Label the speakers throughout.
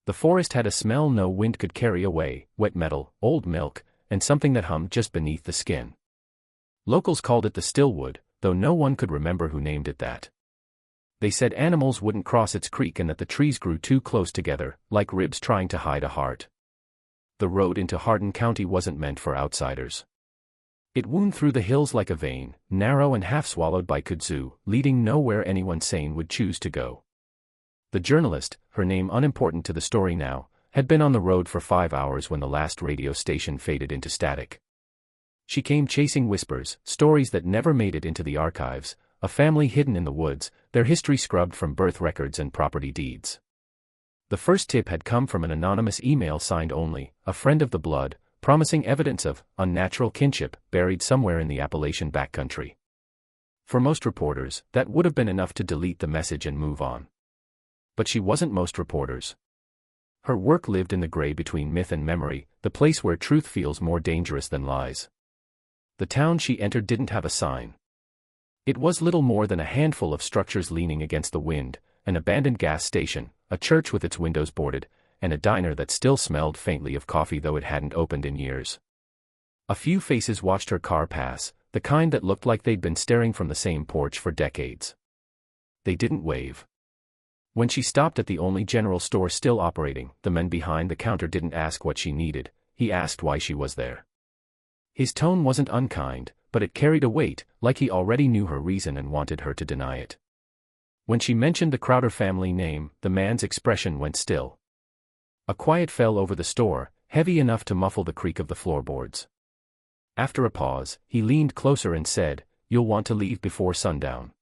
Speaker 1: The forest had a smell no wind could carry away, wet metal, old milk, and something that hummed just beneath the skin. Locals called it the Stillwood, though no one could remember who named it that. They said animals wouldn't cross its creek and that the trees grew too close together, like ribs trying to hide a heart. The road into Hardin County wasn't meant for outsiders. It wound through the hills like a vein, narrow and half-swallowed by kudzu, leading nowhere anyone sane would choose to go. The journalist, her name unimportant to the story now, had been on the road for 5 hours when the last radio station faded into static. She came chasing whispers, stories that never made it into the archives, a family hidden in the woods, their history scrubbed from birth records and property deeds. The first tip had come from an anonymous email signed only, a friend of the blood, promising evidence of unnatural kinship buried somewhere in the Appalachian backcountry. For most reporters, that would have been enough to delete the message and move on. But she wasn't most reporters. Her work lived in the gray between myth and memory, the place where truth feels more dangerous than lies. The town she entered didn't have a sign. It was little more than a handful of structures leaning against the wind, an abandoned gas station, a church with its windows boarded, and a diner that still smelled faintly of coffee though it hadn't opened in years. A few faces watched her car pass, the kind that looked like they'd been staring from the same porch for decades. They didn't wave. When she stopped at the only general store still operating, the man behind the counter didn't ask what she needed, he asked why she was there. His tone wasn't unkind, but it carried a weight, like he already knew her reason and wanted her to deny it. When she mentioned the Crowder family name, the man's expression went still. A quiet fell over the store, heavy enough to muffle the creak of the floorboards. After a pause, he leaned closer and said, "You'll want to leave before sundown."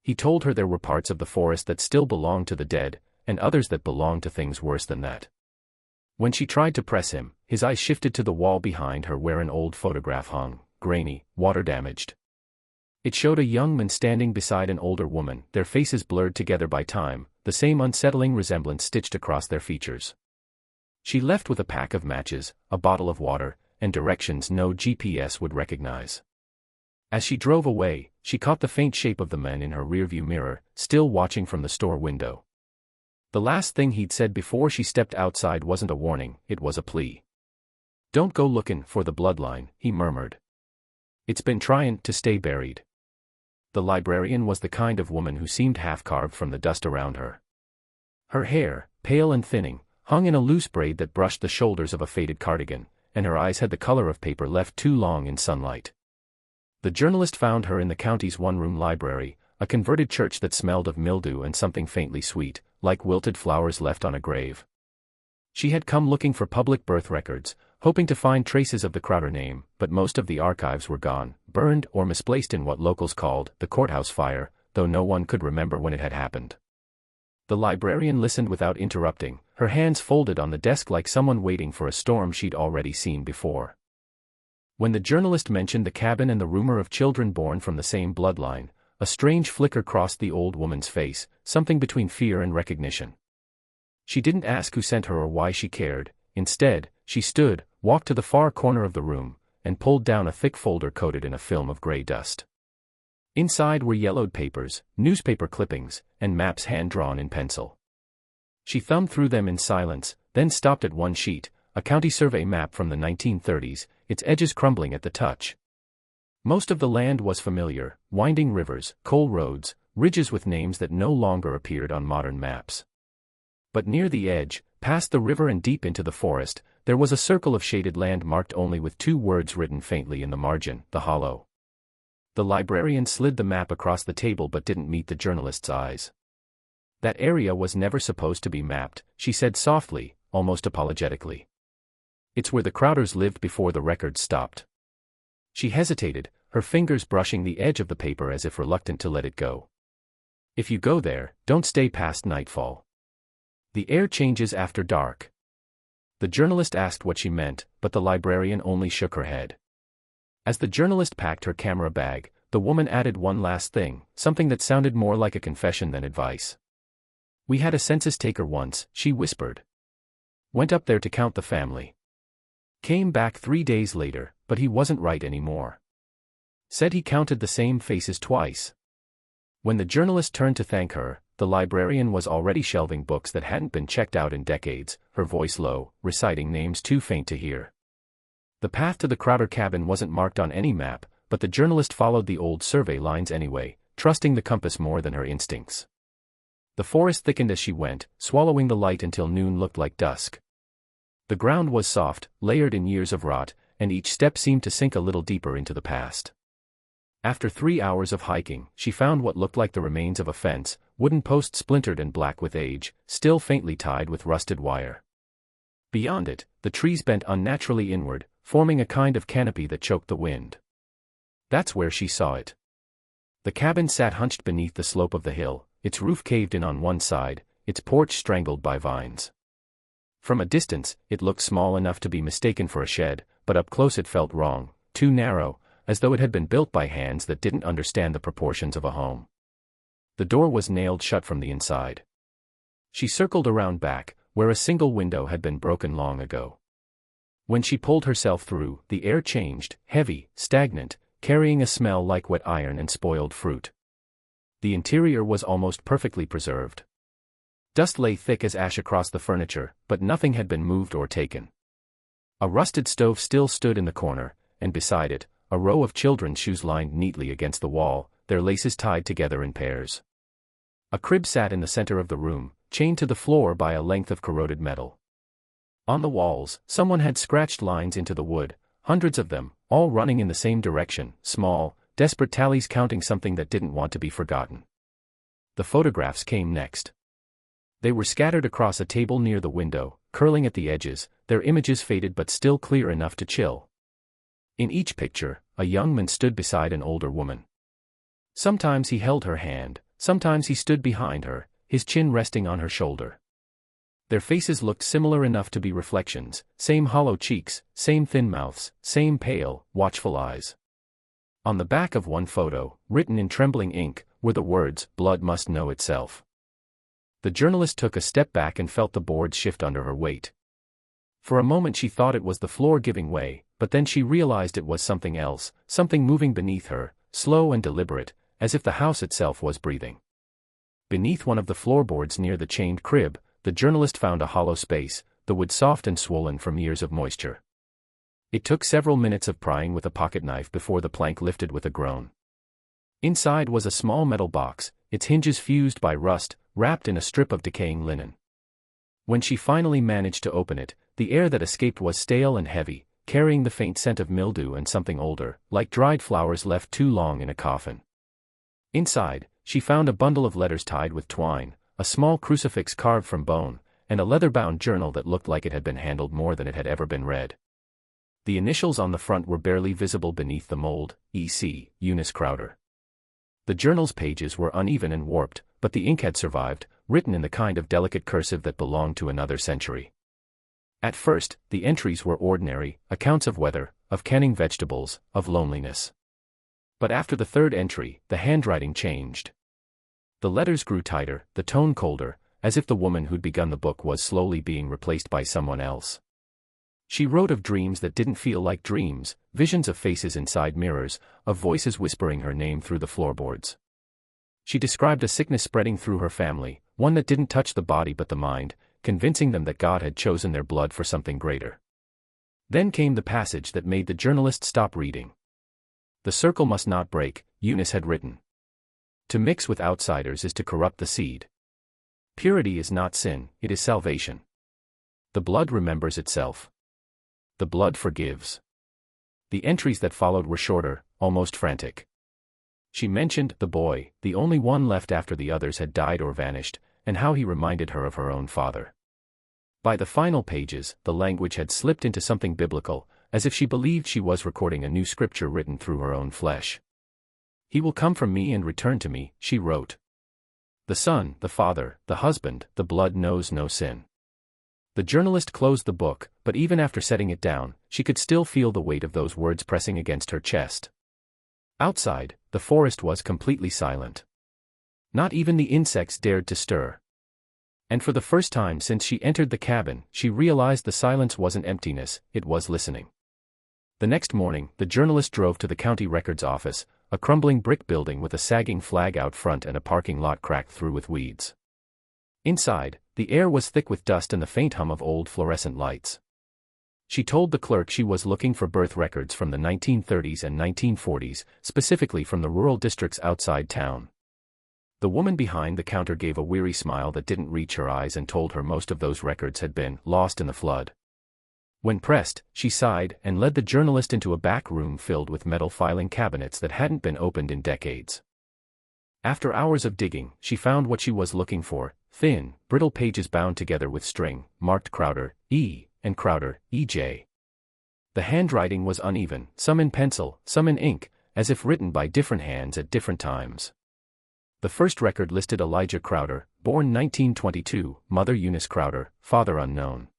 Speaker 1: He told her there were parts of the forest that still belonged to the dead, and others that belonged to things worse than that. When she tried to press him, his eyes shifted to the wall behind her where an old photograph hung, grainy, water-damaged. It showed a young man standing beside an older woman, their faces blurred together by time, the same unsettling resemblance stitched across their features. She left with a pack of matches, a bottle of water, and directions no GPS would recognize. As she drove away, she caught the faint shape of the man in her rearview mirror, still watching from the store window. The last thing he'd said before she stepped outside wasn't a warning, it was a plea. "Don't go looking for the bloodline," he murmured. "It's been trying to stay buried." The librarian was the kind of woman who seemed half-carved from the dust around her. Her hair, pale and thinning, hung in a loose braid that brushed the shoulders of a faded cardigan, and her eyes had the color of paper left too long in sunlight. The journalist found her in the county's one-room library, a converted church that smelled of mildew and something faintly sweet, like wilted flowers left on a grave. She had come looking for public birth records, hoping to find traces of the Crowder name, but most of the archives were gone, burned or misplaced in what locals called the courthouse fire, though no one could remember when it had happened. The librarian listened without interrupting, her hands folded on the desk like someone waiting for a storm she'd already seen before. When the journalist mentioned the cabin and the rumor of children born from the same bloodline, a strange flicker crossed the old woman's face, something between fear and recognition. She didn't ask who sent her or why she cared. Instead, she stood, walked to the far corner of the room, and pulled down a thick folder coated in a film of gray dust. Inside were yellowed papers, newspaper clippings, and maps hand-drawn in pencil. She thumbed through them in silence, then stopped at one sheet, a county survey map from the 1930s, its edges crumbling at the touch. Most of the land was familiar, winding rivers, coal roads, ridges with names that no longer appeared on modern maps. But near the edge, past the river and deep into the forest, there was a circle of shaded land marked only with 2 words written faintly in the margin, "The Hollow." The librarian slid the map across the table but didn't meet the journalist's eyes. "That area was never supposed to be mapped," she said softly, almost apologetically. "It's where the Crowders lived before the records stopped." She hesitated, her fingers brushing the edge of the paper as if reluctant to let it go. "If you go there, don't stay past nightfall. The air changes after dark." The journalist asked what she meant, but the librarian only shook her head. As the journalist packed her camera bag, the woman added one last thing, something that sounded more like a confession than advice. "We had a census taker once," she whispered. "Went up there to count the family. Came back 3 days later, but he wasn't right anymore. Said he counted the same faces twice." When the journalist turned to thank her, the librarian was already shelving books that hadn't been checked out in decades, her voice low, reciting names too faint to hear. The path to the Crowder cabin wasn't marked on any map, but the journalist followed the old survey lines anyway, trusting the compass more than her instincts. The forest thickened as she went, swallowing the light until noon looked like dusk. The ground was soft, layered in years of rot, and each step seemed to sink a little deeper into the past. After 3 hours of hiking, she found what looked like the remains of a fence, wooden posts splintered and black with age, still faintly tied with rusted wire. Beyond it, the trees bent unnaturally inward, forming a kind of canopy that choked the wind. That's where she saw it. The cabin sat hunched beneath the slope of the hill, its roof caved in on one side, its porch strangled by vines. From a distance, it looked small enough to be mistaken for a shed, but up close it felt wrong, too narrow, as though it had been built by hands that didn't understand the proportions of a home. The door was nailed shut from the inside. She circled around back, where a single window had been broken long ago. When she pulled herself through, the air changed, heavy, stagnant, carrying a smell like wet iron and spoiled fruit. The interior was almost perfectly preserved. Dust lay thick as ash across the furniture, but nothing had been moved or taken. A rusted stove still stood in the corner, and beside it, a row of children's shoes lined neatly against the wall, their laces tied together in pairs. A crib sat in the center of the room, chained to the floor by a length of corroded metal. On the walls, someone had scratched lines into the wood, hundreds of them, all running in the same direction, small, desperate tallies counting something that didn't want to be forgotten. The photographs came next. They were scattered across a table near the window, curling at the edges, their images faded but still clear enough to chill. In each picture, a young man stood beside an older woman. Sometimes he held her hand, sometimes he stood behind her, his chin resting on her shoulder. Their faces looked similar enough to be reflections, same hollow cheeks, same thin mouths, same pale, watchful eyes. On the back of one photo, written in trembling ink, were the words, "Blood must know itself." The journalist took a step back and felt the boards shift under her weight. For a moment she thought it was the floor giving way, but then she realized it was something else, something moving beneath her, slow and deliberate, as if the house itself was breathing. Beneath one of the floorboards near the chained crib, the journalist found a hollow space, the wood soft and swollen from years of moisture. It took several minutes of prying with a pocket knife before the plank lifted with a groan. Inside was a small metal box, its hinges fused by rust, wrapped in a strip of decaying linen. When she finally managed to open it, the air that escaped was stale and heavy, carrying the faint scent of mildew and something older, like dried flowers left too long in a coffin. Inside, she found a bundle of letters tied with twine, a small crucifix carved from bone, and a leather-bound journal that looked like it had been handled more than it had ever been read. The initials on the front were barely visible beneath the mold, E.C., Eunice Crowder. The journal's pages were uneven and warped, but the ink had survived, written in the kind of delicate cursive that belonged to another century. At first, the entries were ordinary, accounts of weather, of canning vegetables, of loneliness. But after the third entry, the handwriting changed. The letters grew tighter, the tone colder, as if the woman who'd begun the book was slowly being replaced by someone else. She wrote of dreams that didn't feel like dreams, visions of faces inside mirrors, of voices whispering her name through the floorboards. She described a sickness spreading through her family, one that didn't touch the body but the mind, convincing them that God had chosen their blood for something greater. Then came the passage that made the journalist stop reading. "The circle must not break," Eunice had written. "To mix with outsiders is to corrupt the seed. Purity is not sin, it is salvation. The blood remembers itself. The blood forgives." The entries that followed were shorter, almost frantic. She mentioned the boy, the only one left after the others had died or vanished, and how he reminded her of her own father. By the final pages, the language had slipped into something biblical, as if she believed she was recording a new scripture written through her own flesh. "He will come from me and return to me," she wrote. "The son, the father, the husband, the blood knows no sin." The journalist closed the book, but even after setting it down, she could still feel the weight of those words pressing against her chest. Outside, the forest was completely silent. Not even the insects dared to stir. And for the first time since she entered the cabin, she realized the silence wasn't emptiness, it was listening. The next morning, the journalist drove to the county records office, a crumbling brick building with a sagging flag out front and a parking lot cracked through with weeds. Inside, the air was thick with dust and the faint hum of old fluorescent lights. She told the clerk she was looking for birth records from the 1930s and 1940s, specifically from the rural districts outside town. The woman behind the counter gave a weary smile that didn't reach her eyes and told her most of those records had been lost in the flood. When pressed, she sighed and led the journalist into a back room filled with metal filing cabinets that hadn't been opened in decades. After hours of digging, she found what she was looking for: thin, brittle pages bound together with string, marked Crowder, E, and Crowder, E.J. The handwriting was uneven, some in pencil, some in ink, as if written by different hands at different times. The first record listed Elijah Crowder, born 1922, mother Eunice Crowder, father unknown.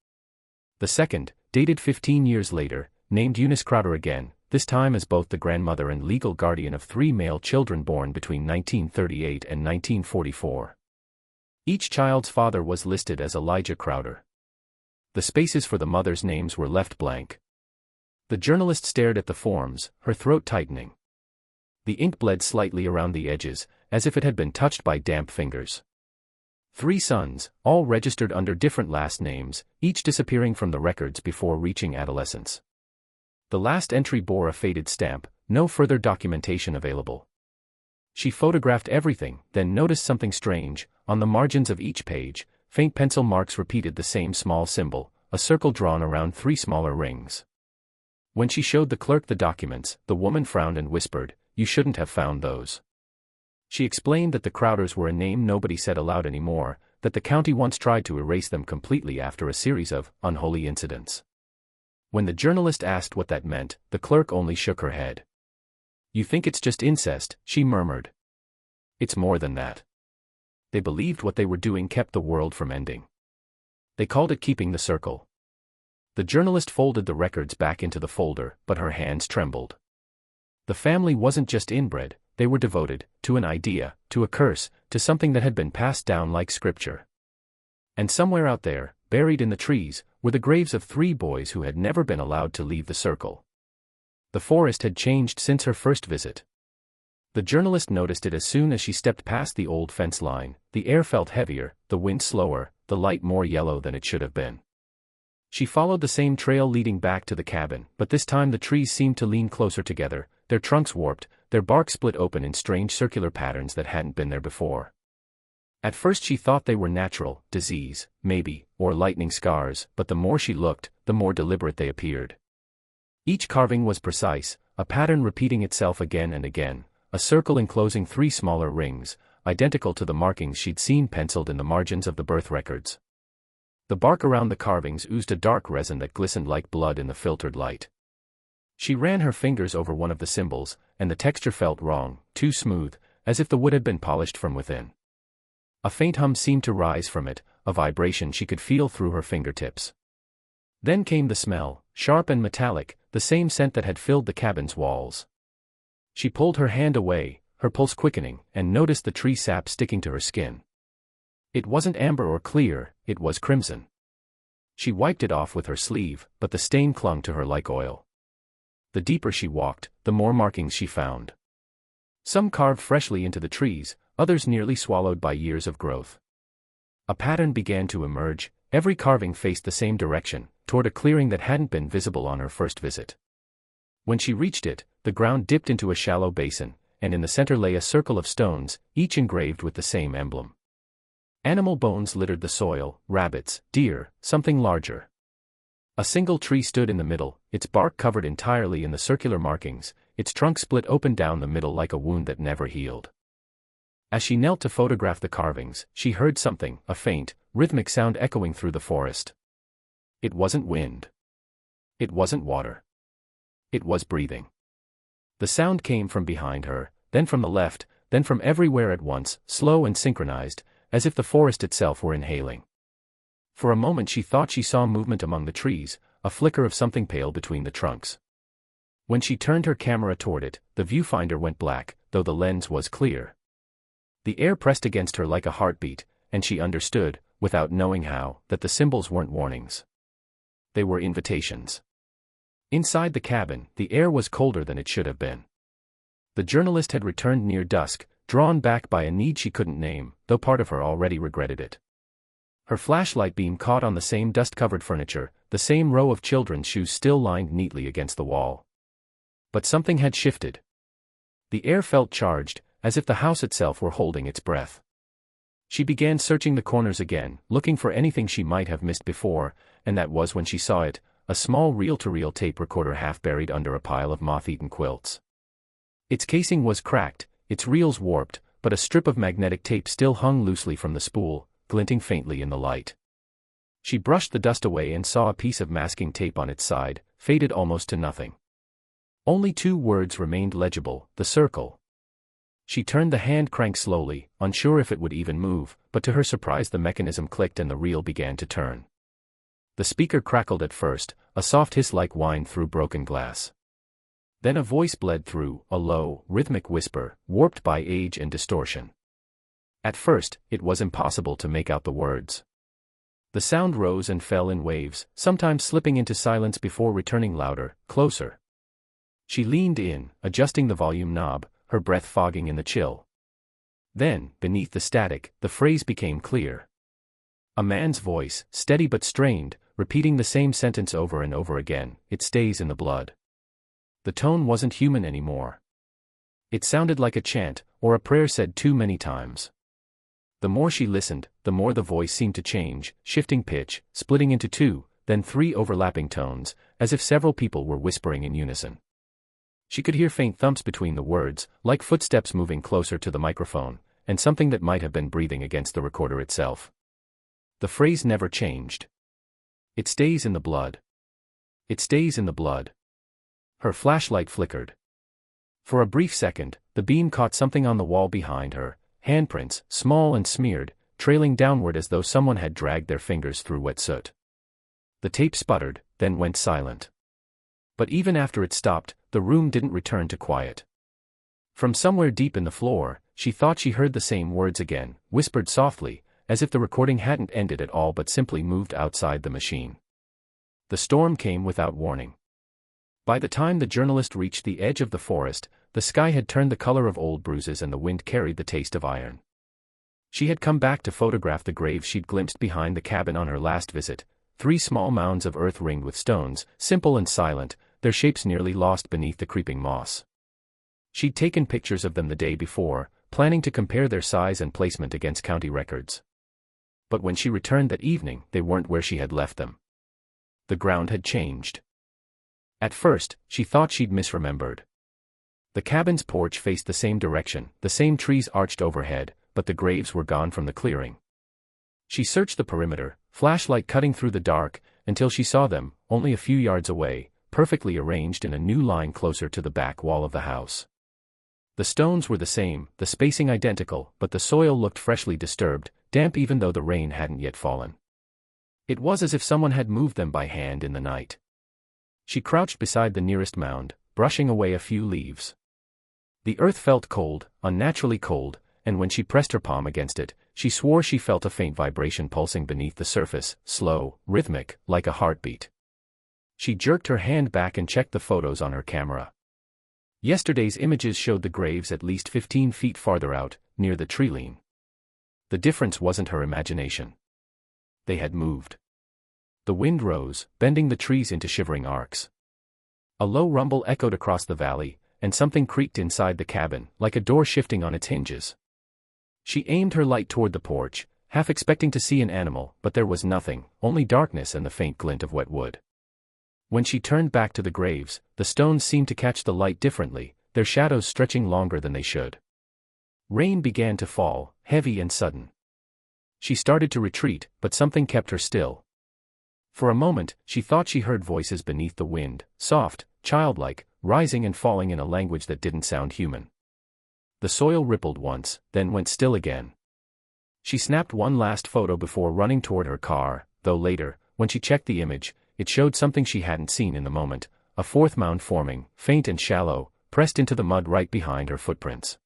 Speaker 1: The second, dated 15 years later, named Eunice Crowder again, this time as both the grandmother and legal guardian of 3 male children born between 1938 and 1944. Each child's father was listed as Elijah Crowder. The spaces for the mothers' names were left blank. The journalist stared at the forms, her throat tightening. The ink bled slightly around the edges, as if it had been touched by damp fingers. 3 sons, all registered under different last names, each disappearing from the records before reaching adolescence. The last entry bore a faded stamp, no further documentation available. She photographed everything, then noticed something strange. On the margins of each page, faint pencil marks repeated the same small symbol, a circle drawn around 3 smaller rings. When she showed the clerk the documents, the woman frowned and whispered, "You shouldn't have found those." She explained that the Crowders were a name nobody said aloud anymore, that the county once tried to erase them completely after a series of unholy incidents. When the journalist asked what that meant, the clerk only shook her head. "You think it's just incest," she murmured. "It's more than that. They believed what they were doing kept the world from ending. They called it keeping the circle." The journalist folded the records back into the folder, but her hands trembled. The family wasn't just inbred, they were devoted to an idea, to a curse, to something that had been passed down like scripture. And somewhere out there, buried in the trees, were the graves of 3 boys who had never been allowed to leave the circle. The forest had changed since her first visit. The journalist noticed it as soon as she stepped past the old fence line. The air felt heavier, the wind slower, the light more yellow than it should have been. She followed the same trail leading back to the cabin, but this time the trees seemed to lean closer together, their trunks warped, their bark split open in strange circular patterns that hadn't been there before. At first she thought they were natural, disease, maybe, or lightning scars, but the more she looked, the more deliberate they appeared. Each carving was precise, a pattern repeating itself again and again, a circle enclosing 3 smaller rings, identical to the markings she'd seen penciled in the margins of the birth records. The bark around the carvings oozed a dark resin that glistened like blood in the filtered light. She ran her fingers over one of the symbols, and the texture felt wrong, too smooth, as if the wood had been polished from within. A faint hum seemed to rise from it, a vibration she could feel through her fingertips. Then came the smell, sharp and metallic, the same scent that had filled the cabin's walls. She pulled her hand away, her pulse quickening, and noticed the tree sap sticking to her skin. It wasn't amber or clear, it was crimson. She wiped it off with her sleeve, but the stain clung to her like oil. The deeper she walked, the more markings she found. Some carved freshly into the trees, others nearly swallowed by years of growth. A pattern began to emerge, every carving faced the same direction, toward a clearing that hadn't been visible on her first visit. When she reached it, the ground dipped into a shallow basin, and in the center lay a circle of stones, each engraved with the same emblem. Animal bones littered the soil, rabbits, deer, something larger. A single tree stood in the middle, its bark covered entirely in the circular markings, its trunk split open down the middle like a wound that never healed. As she knelt to photograph the carvings, she heard something, a faint, rhythmic sound echoing through the forest. It wasn't wind. It wasn't water. It was breathing. The sound came from behind her, then from the left, then from everywhere at once, slow and synchronized, as if the forest itself were inhaling. For a moment she thought she saw movement among the trees, a flicker of something pale between the trunks. When she turned her camera toward it, the viewfinder went black, though the lens was clear. The air pressed against her like a heartbeat, and she understood, without knowing how, that the symbols weren't warnings. They were invitations. Inside the cabin, the air was colder than it should have been. The journalist had returned near dusk, drawn back by a need she couldn't name, though part of her already regretted it. Her flashlight beam caught on the same dust-covered furniture, the same row of children's shoes still lined neatly against the wall. But something had shifted. The air felt charged, as if the house itself were holding its breath. She began searching the corners again, looking for anything she might have missed before, and that was when she saw it, a small reel-to-reel tape recorder half buried under a pile of moth-eaten quilts. Its casing was cracked, its reels warped, but a strip of magnetic tape still hung loosely from the spool, glinting faintly in the light. She brushed the dust away and saw a piece of masking tape on its side, faded almost to nothing. Only 2 words remained legible, the circle. She turned the hand crank slowly, unsure if it would even move, but to her surprise the mechanism clicked and the reel began to turn. The speaker crackled at first, a soft hiss like whine through broken glass. Then a voice bled through, a low, rhythmic whisper, warped by age and distortion. At first, it was impossible to make out the words. The sound rose and fell in waves, sometimes slipping into silence before returning louder, closer. She leaned in, adjusting the volume knob, her breath fogging in the chill. Then, beneath the static, the phrase became clear. A man's voice, steady but strained, repeating the same sentence over and over again, "It stays in the blood." The tone wasn't human anymore. It sounded like a chant, or a prayer said too many times. The more she listened, the more the voice seemed to change, shifting pitch, splitting into 2, then 3 overlapping tones, as if several people were whispering in unison. She could hear faint thumps between the words, like footsteps moving closer to the microphone, and something that might have been breathing against the recorder itself. The phrase never changed. "It stays in the blood. It stays in the blood." Her flashlight flickered. For a brief second, the beam caught something on the wall behind her, handprints, small and smeared, trailing downward as though someone had dragged their fingers through wet soot. The tape sputtered, then went silent. But even after it stopped, the room didn't return to quiet. From somewhere deep in the floor, she thought she heard the same words again, whispered softly, as if the recording hadn't ended at all but simply moved outside the machine. The storm came without warning. By the time the journalist reached the edge of the forest, the sky had turned the color of old bruises and the wind carried the taste of iron. She had come back to photograph the graves she'd glimpsed behind the cabin on her last visit, 3 small mounds of earth ringed with stones, simple and silent, their shapes nearly lost beneath the creeping moss. She'd taken pictures of them the day before, planning to compare their size and placement against county records. But when she returned that evening, they weren't where she had left them. The ground had changed. At first, she thought she'd misremembered. The cabin's porch faced the same direction, the same trees arched overhead, but the graves were gone from the clearing. She searched the perimeter, flashlight cutting through the dark, until she saw them, only a few yards away, perfectly arranged in a new line closer to the back wall of the house. The stones were the same, the spacing identical, but the soil looked freshly disturbed, damp even though the rain hadn't yet fallen. It was as if someone had moved them by hand in the night. She crouched beside the nearest mound, brushing away a few leaves. The earth felt cold, unnaturally cold, and when she pressed her palm against it, she swore she felt a faint vibration pulsing beneath the surface, slow, rhythmic, like a heartbeat. She jerked her hand back and checked the photos on her camera. Yesterday's images showed the graves at least 15 feet farther out, near the tree line. The difference wasn't her imagination. They had moved. The wind rose, bending the trees into shivering arcs. A low rumble echoed across the valley, and something creaked inside the cabin, like a door shifting on its hinges. She aimed her light toward the porch, half expecting to see an animal, but there was nothing, only darkness and the faint glint of wet wood. When she turned back to the graves, the stones seemed to catch the light differently, their shadows stretching longer than they should. Rain began to fall, heavy and sudden. She started to retreat, but something kept her still. For a moment, she thought she heard voices beneath the wind, soft, childlike, rising and falling in a language that didn't sound human. The soil rippled once, then went still again. She snapped one last photo before running toward her car, though later, when she checked the image, it showed something she hadn't seen in the moment, a 4th mound forming, faint and shallow, pressed into the mud right behind her footprints.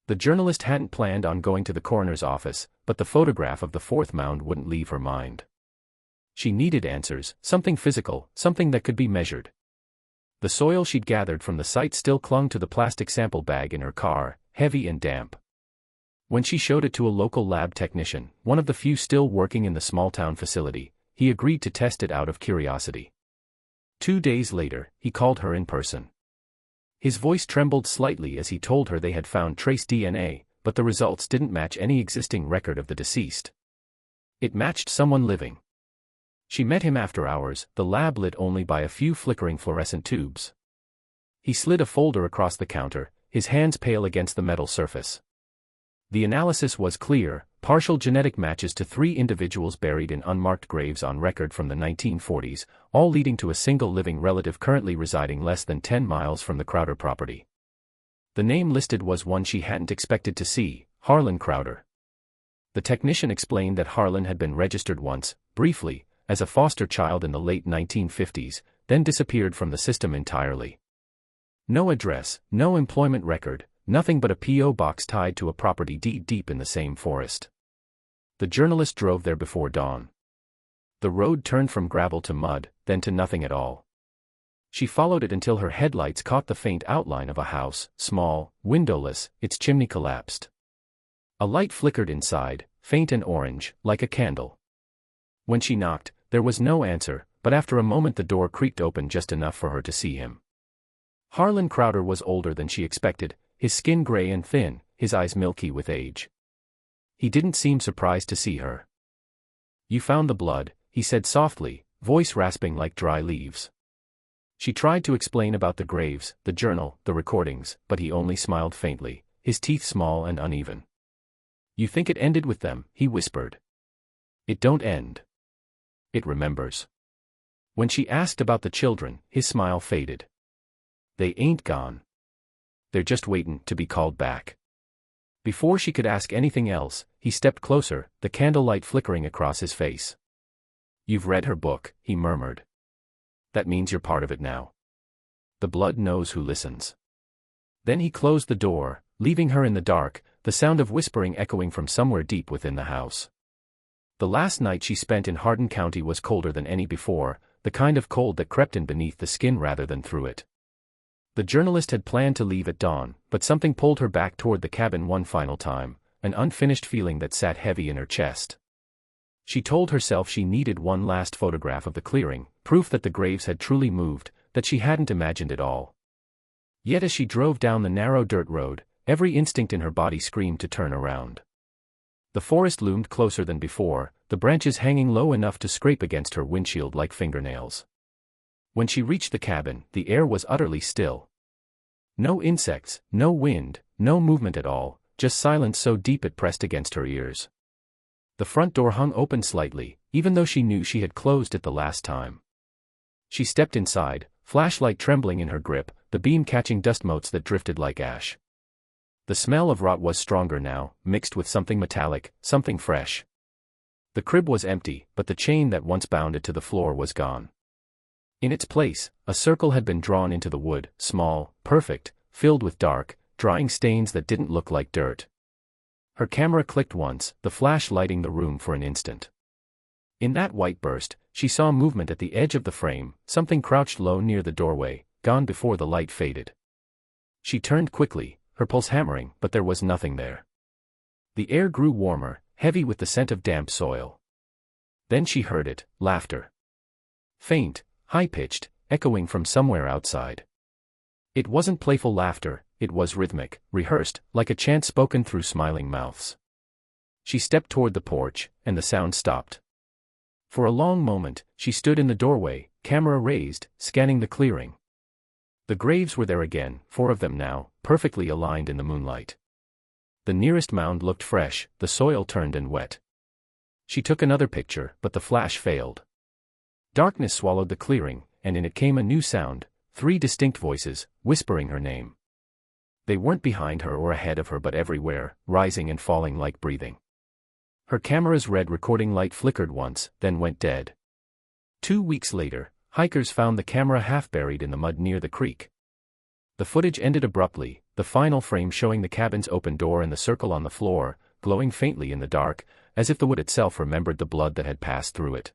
Speaker 1: The journalist hadn't planned on going to the coroner's office, but the photograph of the 4th mound wouldn't leave her mind. She needed answers, something physical, something that could be measured. The soil she'd gathered from the site still clung to the plastic sample bag in her car, heavy and damp. When she showed it to a local lab technician, one of the few still working in the small-town facility, he agreed to test it out of curiosity. 2 days later, he called her in person. His voice trembled slightly as he told her they had found trace DNA, but the results didn't match any existing record of the deceased. It matched someone living. She met him after hours, the lab lit only by a few flickering fluorescent tubes. He slid a folder across the counter, his hands pale against the metal surface. The analysis was clear, partial genetic matches to 3 individuals buried in unmarked graves on record from the 1940s, all leading to a single living relative currently residing less than 10 miles from the Crowder property. The name listed was one she hadn't expected to see, Harlan Crowder. The technician explained that Harlan had been registered once, briefly, as a foster child in the late 1950s, then disappeared from the system entirely. No address, no employment record, nothing but a P.O. box tied to a property deep in the same forest. The journalist drove there before dawn. The road turned from gravel to mud, then to nothing at all. She followed it until her headlights caught the faint outline of a house, small, windowless, its chimney collapsed. A light flickered inside, faint and orange, like a candle. When she knocked, there was no answer, but after a moment the door creaked open just enough for her to see him. Harlan Crowder was older than she expected, his skin gray and thin, his eyes milky with age. He didn't seem surprised to see her. "You found the blood," he said softly, voice rasping like dry leaves. She tried to explain about the graves, the journal, the recordings, but he only smiled faintly, his teeth small and uneven. "You think it ended with them," he whispered. "It don't end. It remembers." When she asked about the children, his smile faded. "They ain't gone. They're just waitin' to be called back." Before she could ask anything else, he stepped closer, the candlelight flickering across his face. "You've read her book," he murmured. "That means you're part of it now. The blood knows who listens." Then he closed the door, leaving her in the dark, the sound of whispering echoing from somewhere deep within the house. The last night she spent in Hardin County was colder than any before, the kind of cold that crept in beneath the skin rather than through it. The journalist had planned to leave at dawn, but something pulled her back toward the cabin one final time, an unfinished feeling that sat heavy in her chest. She told herself she needed one last photograph of the clearing, proof that the graves had truly moved, that she hadn't imagined it all. Yet as she drove down the narrow dirt road, every instinct in her body screamed to turn around. The forest loomed closer than before, the branches hanging low enough to scrape against her windshield like fingernails. When she reached the cabin, the air was utterly still. No insects, no wind, no movement at all, just silence so deep it pressed against her ears. The front door hung open slightly, even though she knew she had closed it the last time. She stepped inside, flashlight trembling in her grip, the beam catching dust motes that drifted like ash. The smell of rot was stronger now, mixed with something metallic, something fresh. The crib was empty, but the chain that once bound it to the floor was gone. In its place, a circle had been drawn into the wood, small, perfect, filled with dark, drying stains that didn't look like dirt. Her camera clicked once, the flash lighting the room for an instant. In that white burst, she saw movement at the edge of the frame, something crouched low near the doorway, gone before the light faded. She turned quickly, her pulse hammering, but there was nothing there. The air grew warmer, heavy with the scent of damp soil. Then she heard it, laughter. Faint, high-pitched, echoing from somewhere outside. It wasn't playful laughter, it was rhythmic, rehearsed, like a chant spoken through smiling mouths. She stepped toward the porch, and the sound stopped. For a long moment, she stood in the doorway, camera raised, scanning the clearing. The graves were there again, 4 of them now, perfectly aligned in the moonlight. The nearest mound looked fresh, the soil turned and wet. She took another picture, but the flash failed. Darkness swallowed the clearing, and in it came a new sound, 3 distinct voices, whispering her name. They weren't behind her or ahead of her but everywhere, rising and falling like breathing. Her camera's red recording light flickered once, then went dead. 2 weeks later, hikers found the camera half buried in the mud near the creek. The footage ended abruptly, the final frame showing the cabin's open door and the circle on the floor, glowing faintly in the dark, as if the wood itself remembered the blood that had passed through it.